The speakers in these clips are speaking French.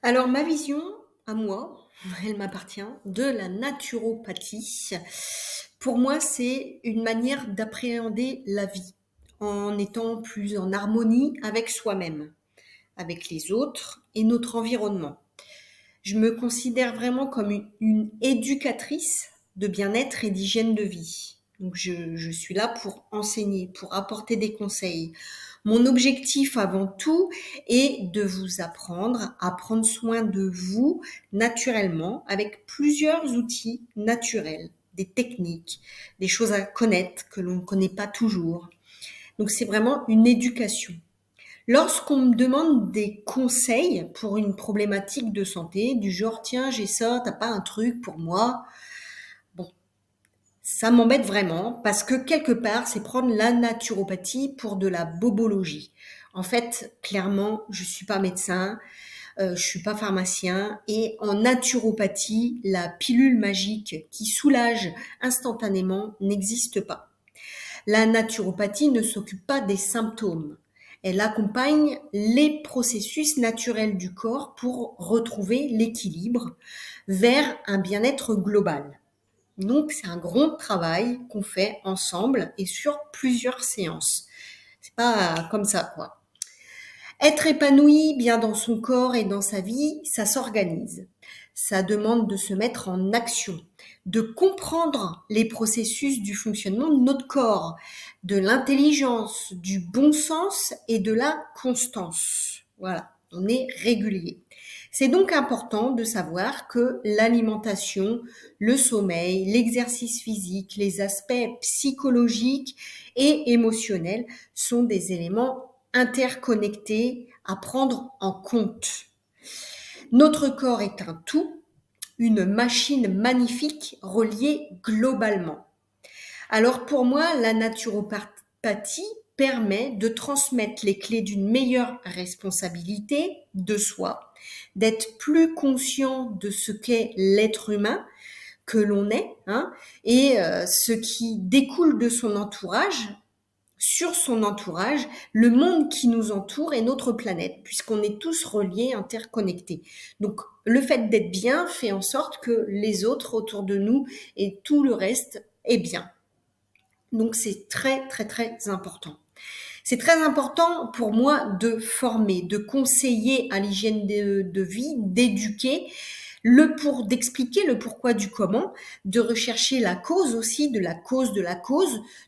Alors ma vision, à moi, elle m'appartient, de la naturopathie, pour moi, c'est une manière d'appréhender la vie en étant plus en harmonie avec soi-même, avec les autres et notre environnement. Je me considère vraiment comme une éducatrice de bien-être et d'hygiène de vie. Donc je suis là pour enseigner, pour apporter des conseils. Mon objectif avant tout est de vous apprendre à prendre soin de vous naturellement avec plusieurs outils naturels, des techniques, des choses à connaître que l'on ne connaît pas toujours. Donc c'est vraiment une éducation. Lorsqu'on me demande des conseils pour une problématique de santé, du genre tiens, j'ai ça, t'as pas un truc pour moi? Bon, ça m'embête vraiment parce que quelque part, c'est prendre la naturopathie pour de la bobologie. En fait, clairement, je suis pas médecin, je suis pas pharmacien et en naturopathie, la pilule magique qui soulage instantanément n'existe pas. La naturopathie ne s'occupe pas des symptômes. Elle accompagne les processus naturels du corps pour retrouver l'équilibre vers un bien-être global. Donc, c'est un grand travail qu'on fait ensemble et sur plusieurs séances. C'est pas comme ça, quoi. Être épanoui bien dans son corps et dans sa vie, ça s'organise. Ça demande de se mettre en action, de comprendre les processus du fonctionnement de notre corps, de l'intelligence, du bon sens et de la constance. Voilà, on est régulier. C'est donc important de savoir que l'alimentation, le sommeil, l'exercice physique, les aspects psychologiques et émotionnels sont des éléments interconnectés à prendre en compte. Notre corps est un tout, une machine magnifique reliée globalement. Alors pour moi, la naturopathie permet de transmettre les clés d'une meilleure responsabilité de soi, d'être plus conscient de ce qu'est l'être humain que l'on est, hein, et ce qui découle de son entourage, sur son entourage, le monde qui nous entoure et notre planète, puisqu'on est tous reliés, interconnectés. Donc, le fait d'être bien fait en sorte que les autres autour de nous et tout le reste est bien. Donc, c'est très, très, très important. C'est très important pour moi de former, de conseiller à l'hygiène de vie, d'éduquer, d'expliquer le pourquoi du comment, de rechercher la cause aussi de la cause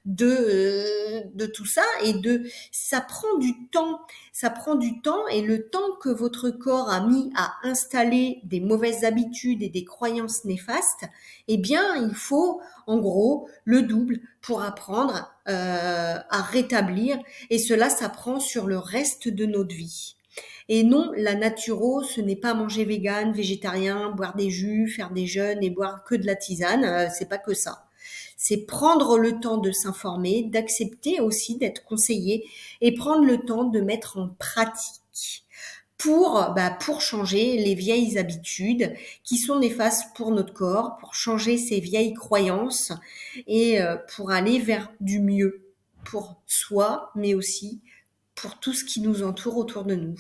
de tout ça et ça prend du temps, ça prend du temps et le temps que votre corps a mis à installer des mauvaises habitudes et des croyances néfastes, eh bien il faut en gros le double pour apprendre à rétablir et cela s'apprend sur le reste de notre vie. Et non, la naturo, ce n'est pas manger vegan, végétarien, boire des jus, faire des jeûnes et boire que de la tisane. C'est pas que ça. C'est prendre le temps de s'informer, d'accepter aussi d'être conseillé et prendre le temps de mettre en pratique pour changer les vieilles habitudes qui sont néfastes pour notre corps, pour changer ces vieilles croyances et pour aller vers du mieux pour soi, mais aussi pour tout ce qui nous entoure autour de nous.